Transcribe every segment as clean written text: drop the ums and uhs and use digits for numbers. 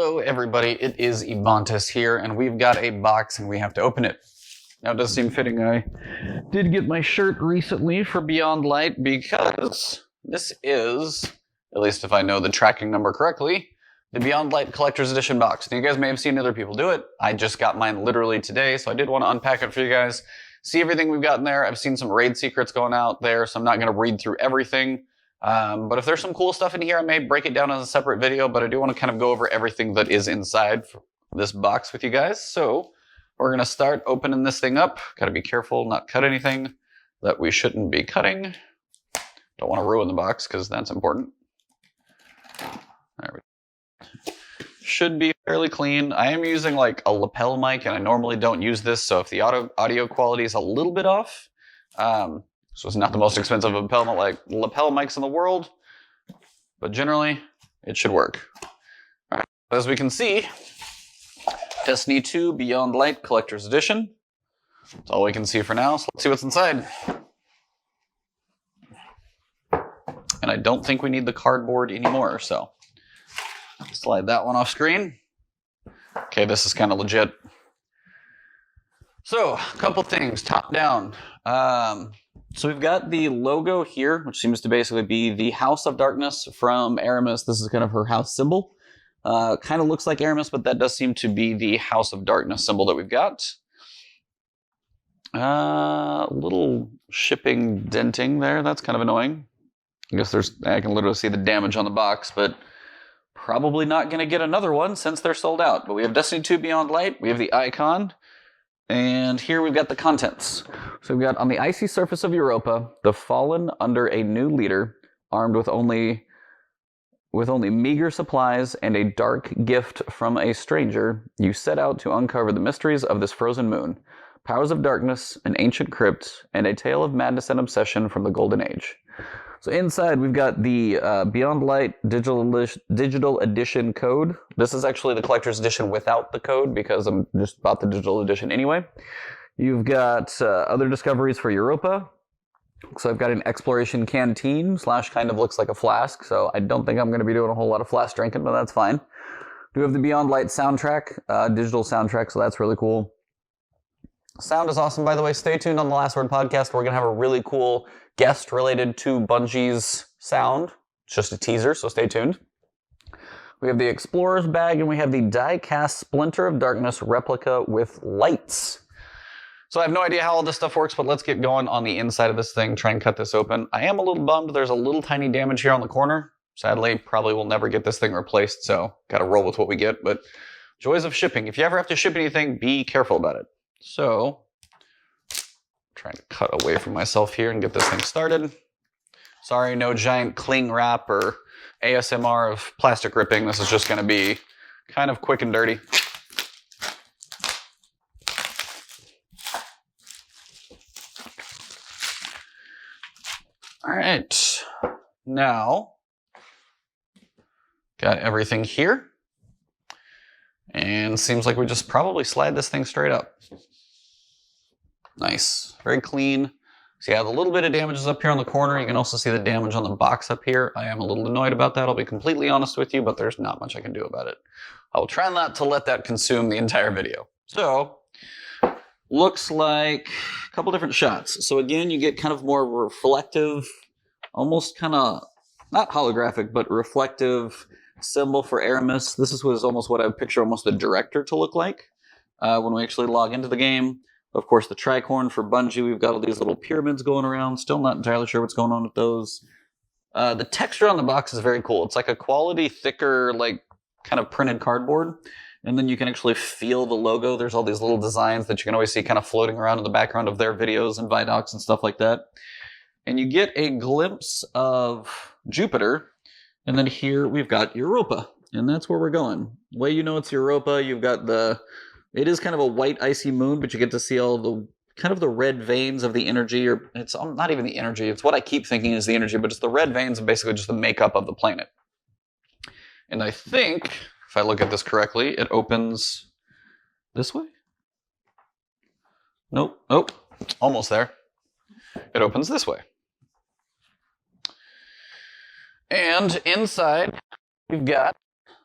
Hello everybody, it is Ebontis here, and we've got a box and we have to open it. Now it does seem fitting I did get my shirt recently for Beyond Light because this is, at least if I know the tracking number correctly, the Beyond Light Collector's Edition box. Now you guys may have seen other people do it. I just got mine literally today, so I did want to unpack it for you guys, see everything we've got in there. I've seen some raid secrets going out there, so I'm not going to read through everything. But if there's some cool stuff in here, I may break it down as a separate video, but I do want to kind of go over everything that is inside this box with you guys. So we're going to start opening this thing up. Got to be careful, not cut anything that we shouldn't be cutting. Don't want to ruin the box because that's important. There we go. Should be fairly clean. I am using like a lapel mic, and I normally don't use this, so if the audio quality is a little bit off, so it's not the most expensive lapel mics in the world, but generally it should work. All right. As we can see, Destiny 2 Beyond Light Collector's Edition. That's all we can see for now, so let's see what's inside. And I don't think we need the cardboard anymore, so slide that one off screen. Okay, this is kind of legit. So, a couple things, top down. So we've got the logo here, which seems to basically be the House of Darkness from Aramis. This is kind of her house symbol. Kind of looks like Aramis, but that does seem to be the House of Darkness symbol that we've got. Little shipping denting there. That's kind of annoying. I guess I can literally see the damage on the box, but probably not going to get another one since they're sold out. But we have Destiny 2 Beyond Light. We have the icon. And here we've got the contents. So we've got, on the icy surface of Europa, the fallen under a new leader, armed with only meager supplies and a dark gift from a stranger, you set out to uncover the mysteries of this frozen moon, powers of darkness, an ancient crypt, and a tale of madness and obsession from the Golden Age. So inside we've got the Beyond Light digital edition code. This is actually the collector's edition without the code because I'm just bought the digital edition anyway. You've got other discoveries for Europa. So I've got an exploration canteen / kind of looks like a flask. So I don't think I'm going to be doing a whole lot of flask drinking, but that's fine. We have the Beyond Light soundtrack, digital soundtrack, so that's really cool. Sound is awesome, by the way. Stay tuned on the Last Word podcast. We're going to have a really cool guest related to Bungie's sound. It's just a teaser, so stay tuned. We have the Explorer's Bag, and we have the die-cast Splinter of Darkness replica with lights. So I have no idea how all this stuff works, but let's get going on the inside of this thing, try and cut this open. I am a little bummed. There's a little tiny damage here on the corner. Sadly, probably will never get this thing replaced, so got to roll with what we get. But joys of shipping. If you ever have to ship anything, be careful about it. So, trying to cut away from myself here and get this thing started. Sorry, no giant cling wrap or ASMR of plastic ripping. This is just going to be kind of quick and dirty. All right, now got everything here. And seems like we just probably slide this thing straight up. Nice, very clean. So yeah, the little bit of damage is up here on the corner. You can also see the damage on the box up here. I am a little annoyed about that, I'll be completely honest with you, but there's not much I can do about it. I will try not to let that consume the entire video. So, looks like a couple different shots. So again, you get kind of more reflective, almost kind of, not holographic, but reflective symbol for Aramis. This was almost what I would picture almost the director to look like when we actually log into the game. Of course, the tricorn for Bungie. We've got all these little pyramids going around. Still not entirely sure what's going on with those. The texture on the box is very cool. It's like a quality, thicker, like kind of printed cardboard. And then you can actually feel the logo. There's all these little designs that you can always see kind of floating around in the background of their videos and Vidocs and stuff like that. And you get a glimpse of Jupiter. And then here we've got Europa, and that's where we're going. Way you know it's Europa, you've got it is kind of a white icy moon, but you get to see all the kind of the red veins of the energy, or it's not even the energy, it's what I keep thinking is the energy, but it's the red veins and basically just the makeup of the planet. And I think, if I look at this correctly, it opens this way? Nope, almost there. It opens this way. And inside, we've got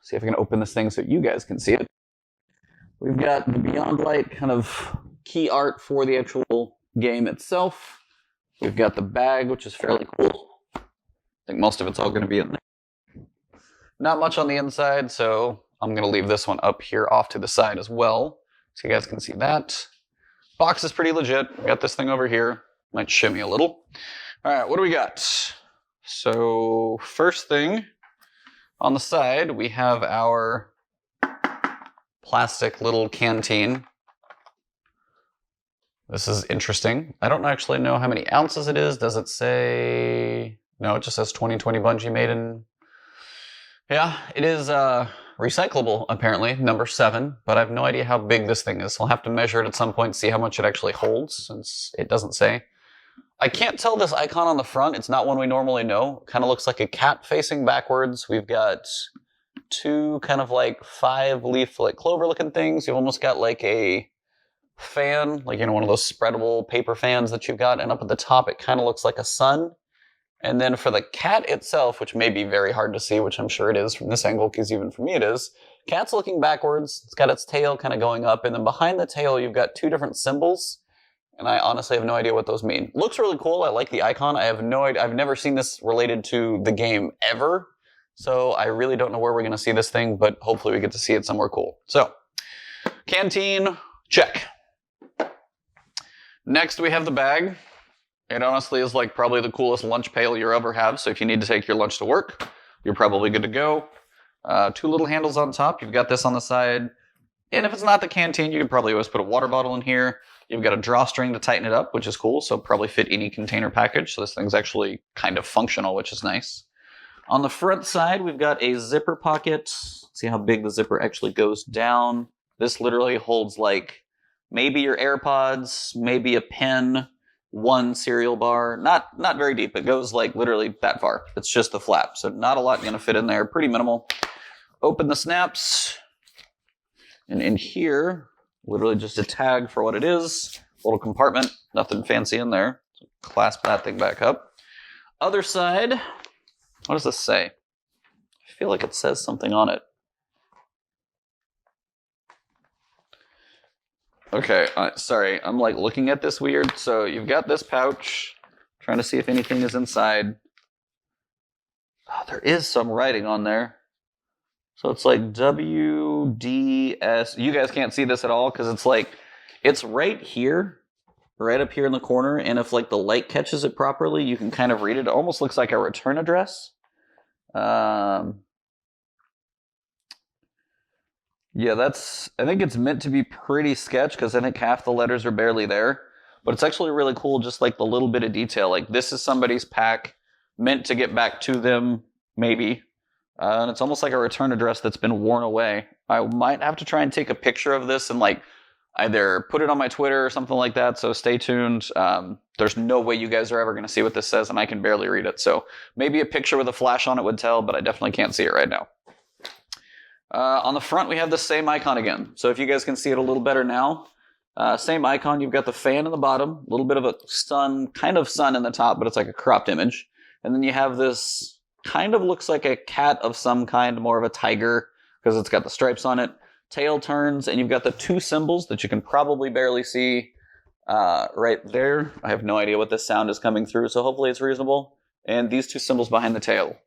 see if I can open this thing so you guys can see it. We've got the Beyond Light kind of key art for the actual game itself. We've got the bag, which is fairly cool. I think most of it's all going to be in there. Not much on the inside, so I'm going to leave this one up here off to the side as well, so you guys can see that. Box is pretty legit. We got this thing over here. Might shimmy a little. All right, what do we got? So first thing on the side, we have our plastic little canteen. This is interesting. I don't actually know how many ounces it is. Does it say? No, it just says 2020 Bungie made in. Yeah, it is recyclable, apparently, number 7, but I have no idea how big this thing is. I'll have to measure it at some point and see how much it actually holds, since it doesn't say. I can't tell this icon on the front. It's not one we normally know. Kind of looks like a cat facing backwards. We've got 2 kind of like 5-leaf, like clover-looking things. You've almost got like a fan, like, you know, one of those spreadable paper fans that you've got, and up at the top it kind of looks like a sun. And then for the cat itself, which may be very hard to see, which I'm sure it is from this angle, because even for me it is, cat's looking backwards. It's got its tail kind of going up, and then behind the tail you've got 2 different symbols, and I honestly have no idea what those mean. Looks really cool. I like the icon. I have no idea. I've never seen this related to the game ever, so I really don't know where we're going to see this thing, but hopefully we get to see it somewhere cool. So, canteen, check. Next we have the bag. It honestly is like probably the coolest lunch pail you ever have, so if you need to take your lunch to work, you're probably good to go. 2 little handles on top. You've got this on the side. And if it's not the canteen, you can probably always put a water bottle in here. You've got a drawstring to tighten it up, which is cool, so probably fit any container package. So this thing's actually kind of functional, which is nice. On the front side, we've got a zipper pocket. See how big the zipper actually goes down. This literally holds like maybe your AirPods, maybe a pen, 1 cereal bar. Not very deep. It goes like literally that far. It's just the flap, so not a lot going to fit in there. Pretty minimal. Open the snaps, and in here, literally just a tag for what it is. Little compartment, nothing fancy in there. So clasp that thing back up. Other side, what does this say? I feel like it says something on it. Okay, sorry, I'm like looking at this weird. So you've got this pouch, trying to see if anything is inside. Oh, there is some writing on there. So it's like WDS. You guys can't see this at all because it's like, it's right here, right up here in the corner. And if like the light catches it properly, you can kind of read it. It almost looks like a return address. Yeah, I think it's meant to be pretty sketch because I think half the letters are barely there. But it's actually really cool, just like the little bit of detail. Like this is somebody's pack, meant to get back to them, maybe. And it's almost like a return address that's been worn away. I might have to try and take a picture of this and like either put it on my Twitter or something like that, so stay tuned. There's no way you guys are ever going to see what this says, and I can barely read it. So maybe a picture with a flash on it would tell, but I definitely can't see it right now. On the front, we have the same icon again. So if you guys can see it a little better now, same icon. You've got the fan in the bottom, a little bit of a sun, kind of sun in the top, but it's like a cropped image. And then you have this kind of looks like a cat of some kind, more of a tiger, because it's got the stripes on it. Tail turns, and you've got the 2 symbols that you can probably barely see right there. I have no idea what this sound is coming through, so hopefully it's reasonable. And these 2 symbols behind the tail.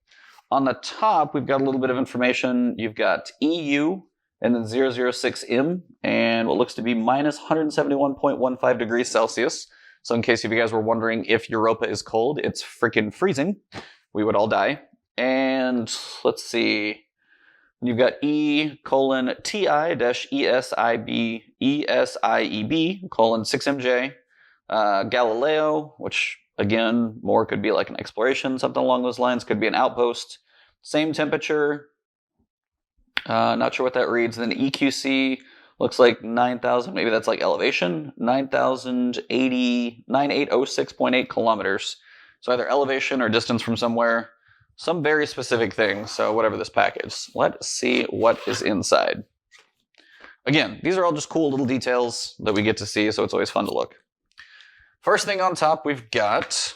On the top, we've got a little bit of information. You've got EU, and then 006M, and what looks to be minus 171.15 degrees Celsius. So in case if you guys were wondering if Europa is cold, it's freaking freezing. We would all die. And let's see. You've got E:TI-ESIEB:6MJ. Galileo, which again, more could be like an exploration, something along those lines. Could be an outpost. Same temperature. Not sure what that reads. Then EQC looks like 9,000. Maybe that's like elevation. 9806.8 kilometers. So either elevation or distance from somewhere. Some very specific thing. So whatever this pack is. Let's see what is inside. Again, these are all just cool little details that we get to see, so it's always fun to look. First thing on top, we've got,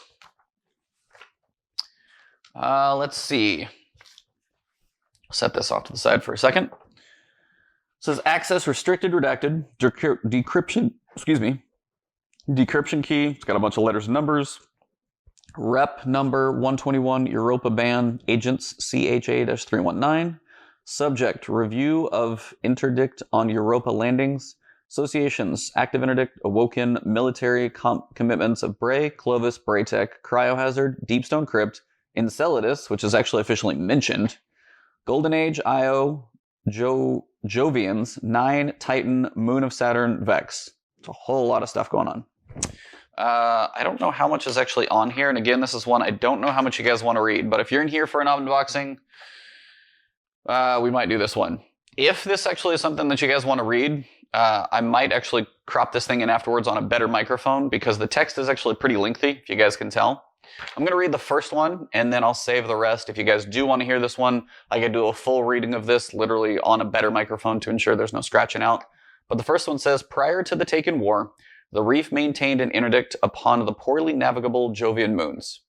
let's see. Set this off to the side for a second. It says access restricted redacted, decryption, decryption key. It's got a bunch of letters and numbers. Rep number 121, Europa ban, agents CHA-319. Subject, review of interdict on Europa landings. Associations, active interdict, awoken, military commitments of Bray, Clovis, Braytech, Cryohazard, Deepstone Crypt, Enceladus, which is actually officially mentioned, Golden Age, Io, Jovians, 9, Titan, Moon of Saturn, Vex. It's a whole lot of stuff going on. I don't know how much is actually on here, and again, this is one I don't know how much you guys want to read, but if you're in here for an unboxing, we might do this one. If this actually is something that you guys want to read, I might actually crop this thing in afterwards on a better microphone, because the text is actually pretty lengthy, if you guys can tell. I'm going to read the first one, and then I'll save the rest. If you guys do want to hear this one, I could do a full reading of this, literally on a better microphone to ensure there's no scratching out. But the first one says, prior to the Taken War, the reef maintained an interdict upon the poorly navigable Jovian moons.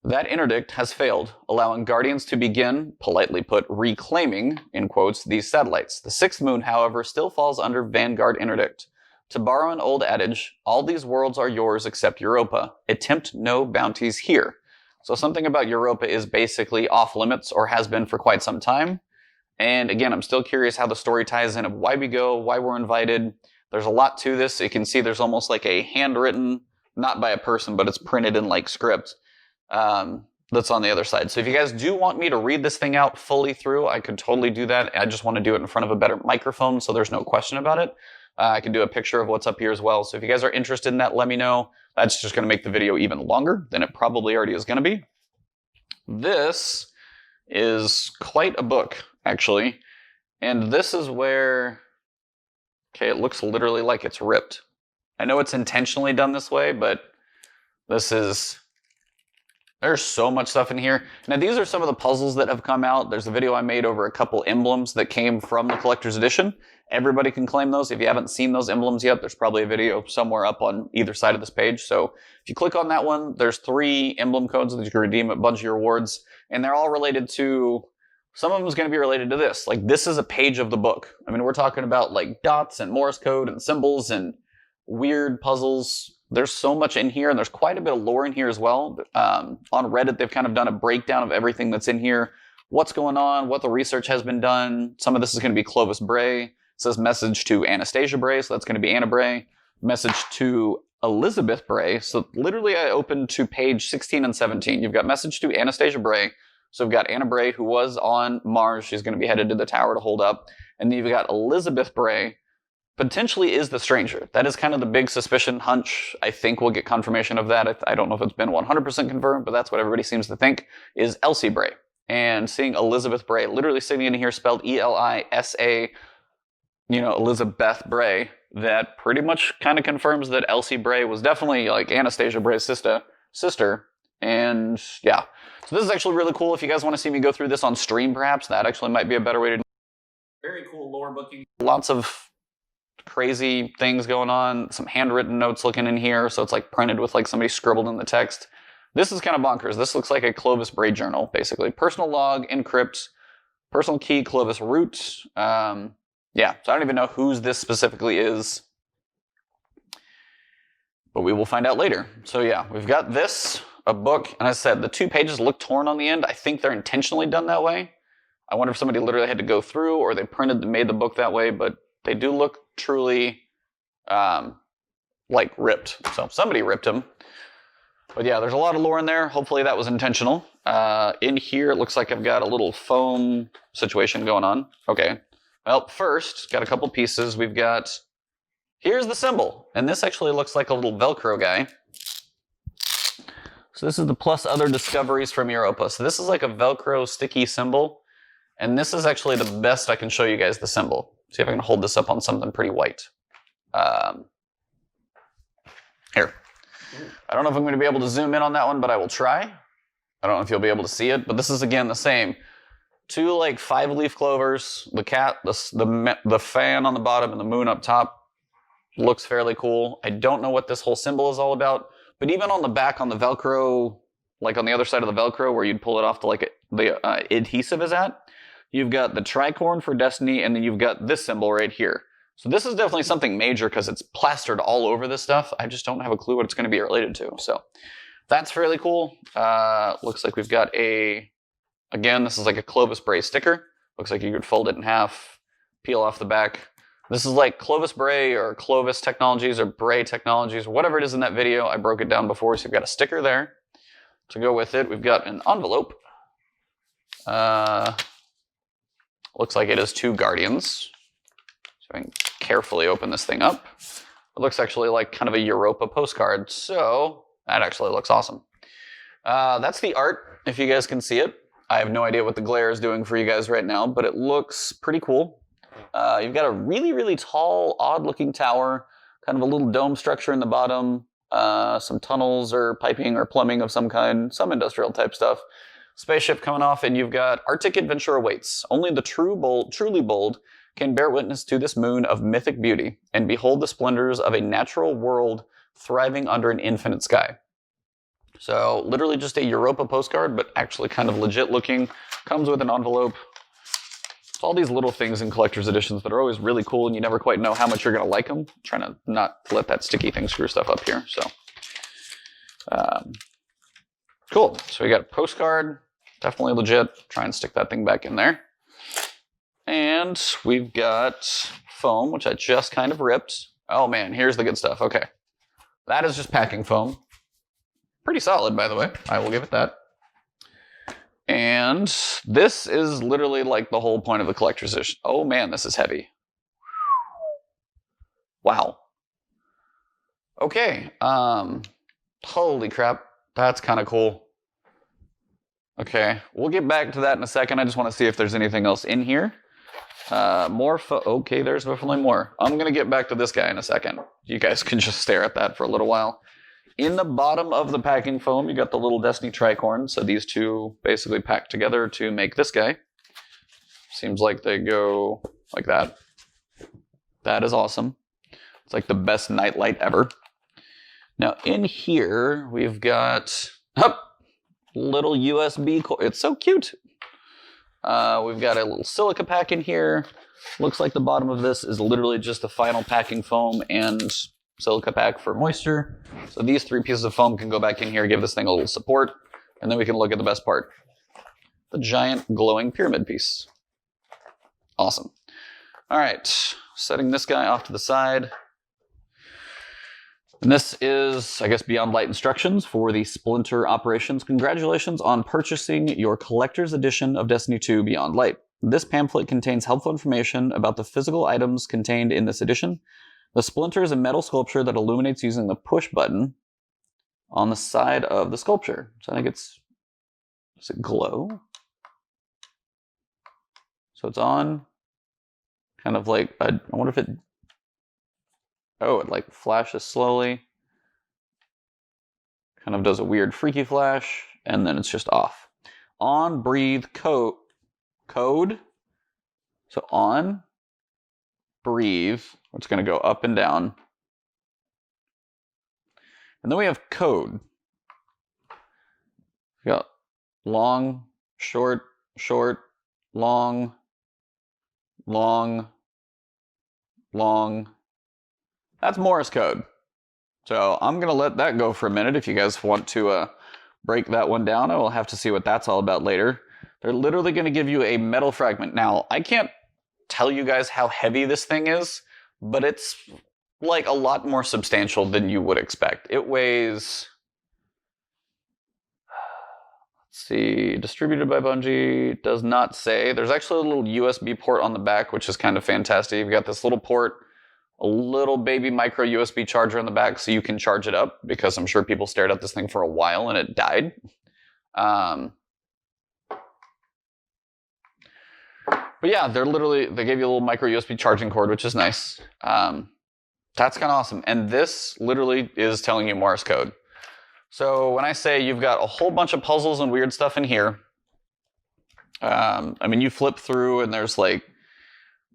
That interdict has failed, allowing Guardians to begin, politely put, reclaiming, in quotes, these satellites. The sixth moon, however, still falls under Vanguard interdict. To borrow an old adage, all these worlds are yours except Europa. Attempt no bounties here. So something about Europa is basically off limits, or has been for quite some time. And again, I'm still curious how the story ties in of why we go, why we're invited. There's a lot to this. You can see there's almost like a handwritten, not by a person, but it's printed in like script, that's on the other side. So if you guys do want me to read this thing out fully through, I could totally do that. I just want to do it in front of a better microphone, so there's no question about it. I can do a picture of what's up here as well. So if you guys are interested in that, let me know. That's just going to make the video even longer than it probably already is going to be. This is quite a book, actually. And this is where, okay, it looks literally like it's ripped. I know it's intentionally done this way, but this is, there's so much stuff in here. Now, these are some of the puzzles that have come out. There's a video I made over a couple emblems that came from the collector's edition. Everybody can claim those. If you haven't seen those emblems yet, there's probably a video somewhere up on either side of this page. So if you click on that one, there's 3 emblem codes that you can redeem a bunch of your rewards. And they're all related to, some of them is going to be related to this. Like, this is a page of the book. I mean, we're talking about like dots and Morse code and symbols and weird puzzles. There's so much in here, and there's quite a bit of lore in here as well. On Reddit, they've kind of done a breakdown of everything that's in here, what's going on, what the research has been done. Some of this is going to be Clovis Bray. It says message to Anastasia Bray, so that's going to be Anna Bray. Message to Elizabeth Bray. So literally I opened to page 16 and 17. You've got message to Anastasia Bray. So we've got Anna Bray, who was on Mars. She's going to be headed to the tower to hold up. And then you've got Elizabeth Bray, potentially is the stranger. That is kind of the big suspicion hunch. I think we'll get confirmation of that. I don't know if it's been 100% confirmed, but that's what everybody seems to think, is Elsie Bray. And seeing Elizabeth Bray, literally sitting in here spelled E-L-I-S-A, Elizabeth Bray, that pretty much kind of confirms that Elsie Bray was definitely like Anastasia Bray's sister. And yeah, so this is actually really cool. If you guys want to see me go through this on stream, perhaps, that actually might be a better way to do it. Very cool lore booking. Lots of crazy things going on. Some handwritten notes looking in here. So it's like printed with like somebody scribbled in the text. This is kind of bonkers. This looks like a Clovis Bray journal, basically. Personal log, encrypt, personal key, Clovis root. Yeah, so I don't even know whose this specifically is, but we will find out later. So yeah, we've got this, a book, and as I said, the 2 pages look torn on the end. I think they're intentionally done that way. I wonder if somebody literally had to go through, or they printed and made the book that way, but they do look truly like ripped. So somebody ripped them. But yeah, there's a lot of lore in there. Hopefully that was intentional. In here, it looks like I've got a little foam situation going on. Okay. Well, first, got a couple pieces. We've got, here's the symbol. And this actually looks like a little Velcro guy. So this is the plus other discoveries from Europa. So this is like a Velcro sticky symbol. And this is actually the best I can show you guys the symbol. See if I can hold this up on something pretty white. Here. I don't know if I'm going to be able to zoom in on that one, but I will try. I don't know if you'll be able to see it, but this is again the same. 2 like 5-leaf clovers, the cat, the fan on the bottom, and the moon up top. Looks fairly cool. I don't know what this whole symbol is all about, but even on the back on the Velcro, like on the other side of the Velcro where you'd pull it off to like the adhesive is at, you've got the tricorn for Destiny, and then you've got this symbol right here. So this is definitely something major because it's plastered all over this stuff. I just don't have a clue what it's going to be related to. So that's fairly cool. Looks like we've got again, this is like a Clovis Bray sticker. Looks like you could fold it in half, peel off the back. This is like Clovis Bray or Clovis Technologies or Bray Technologies, or whatever it is in that video. I broke it down before, so you've got a sticker there. To go with it, we've got an envelope. Looks like it is 2 Guardians. So I can carefully open this thing up. It looks actually like kind of a Europa postcard, so that actually looks awesome. That's the art, if you guys can see it. I have no idea what the glare is doing for you guys right now, but it looks pretty cool. You've got a really, really tall, odd-looking tower, kind of a little dome structure in the bottom, some tunnels or piping or plumbing of some kind, some industrial type stuff. Spaceship coming off, and you've got Arctic adventure awaits. Only the truly bold can bear witness to this moon of mythic beauty and behold the splendors of a natural world thriving under an infinite sky. So literally just a Europa postcard, but actually kind of legit looking. Comes with an envelope. It's all these little things in collector's editions that are always really cool, and you never quite know how much you're going to like them. I'm trying to not let that sticky thing screw stuff up here. So cool. So we got a postcard. Definitely legit. Try and stick that thing back in there. And we've got foam, which I just kind of ripped. Oh man, here's the good stuff. Okay. That is just packing foam. Pretty solid, by the way. I will give it that. And this is literally like the whole point of the collector's edition. Oh man, this is heavy. Wow. Okay. Holy crap. That's kind of cool. Okay. We'll get back to that in a second. I just want to see if there's anything else in here. Okay, there's definitely more. I'm going to get back to this guy in a second. You guys can just stare at that for a little while. In the bottom of the packing foam, you got the little Destiny tricorn. So these two basically pack together to make this guy. Seems like they go like that. That is awesome. It's like the best nightlight ever. Now in here, we've got little USB cord. It's so cute. We've got a little silica pack in here. Looks like the bottom of this is literally just the final packing foam and silica pack for moisture. So these 3 pieces of foam can go back in here, give this thing a little support, and then we can look at the best part. The giant glowing pyramid piece. Awesome. All right, setting this guy off to the side. And this is, I guess, Beyond Light instructions for the Splinter operations. Congratulations on purchasing your collector's edition of Destiny 2 Beyond Light. This pamphlet contains helpful information about the physical items contained in this edition. The Splinter is a metal sculpture that illuminates using the push button on the side of the sculpture. So I think does it glow? So it's on, kind of like, I wonder if it like flashes slowly. Kind of does a weird freaky flash, and then it's just off. On, breathe, code. So on, breathe. It's going to go up and down. And then we have code. We got long, short, short, long, long, long. That's Morse code. So I'm going to let that go for a minute. If you guys want to break that one down, I will have to see what that's all about later. They're literally going to give you a metal fragment. Now, I can't tell you guys how heavy this thing is, but it's like a lot more substantial than you would expect. It weighs, let's see, distributed by Bungie, does not say. There's actually a little USB port on the back, which is kind of fantastic. You've got this little port, a little baby micro USB charger on the back so you can charge it up, because I'm sure people stared at this thing for a while and it died. But yeah, they gave you a little micro USB charging cord, which is nice. That's kind of awesome. And this literally is telling you Morse code. So when I say you've got a whole bunch of puzzles and weird stuff in here, I mean, you flip through and there's like,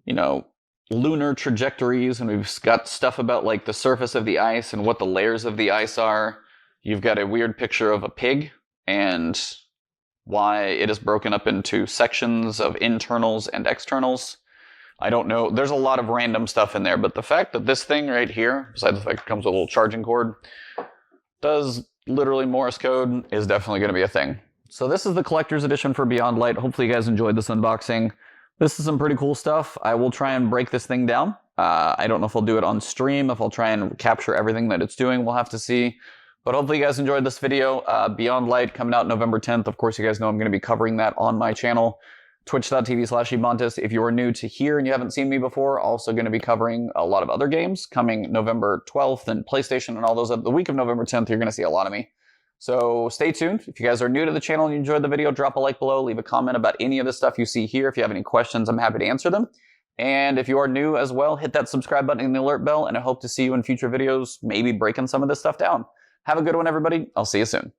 you know, lunar trajectories, and we've got stuff about like the surface of the ice and what the layers of the ice are. You've got a weird picture of a pig and why it is broken up into sections of internals and externals. I don't know. There's a lot of random stuff in there, but the fact that this thing right here, besides the fact it comes with a little charging cord, does literally Morse code is definitely going to be a thing. So this is the collector's edition for Beyond Light. Hopefully you guys enjoyed this unboxing. This is some pretty cool stuff. I will try and break this thing down. I don't know if I'll do it on stream, if I'll try and capture everything that it's doing. We'll have to see. But hopefully you guys enjoyed this video. Beyond Light coming out November 10th. Of course, you guys know I'm going to be covering that on my channel, twitch.tv/Ebontis. If you are new to here and you haven't seen me before, also going to be covering a lot of other games coming November 12th and PlayStation and all those. The week of November 10th, you're going to see a lot of me. So stay tuned. If you guys are new to the channel and you enjoyed the video, drop a like below, leave a comment about any of the stuff you see here. If you have any questions, I'm happy to answer them. And if you are new as well, hit that subscribe button and the alert bell, and I hope to see you in future videos, maybe breaking some of this stuff down. Have a good one, everybody. I'll see you soon.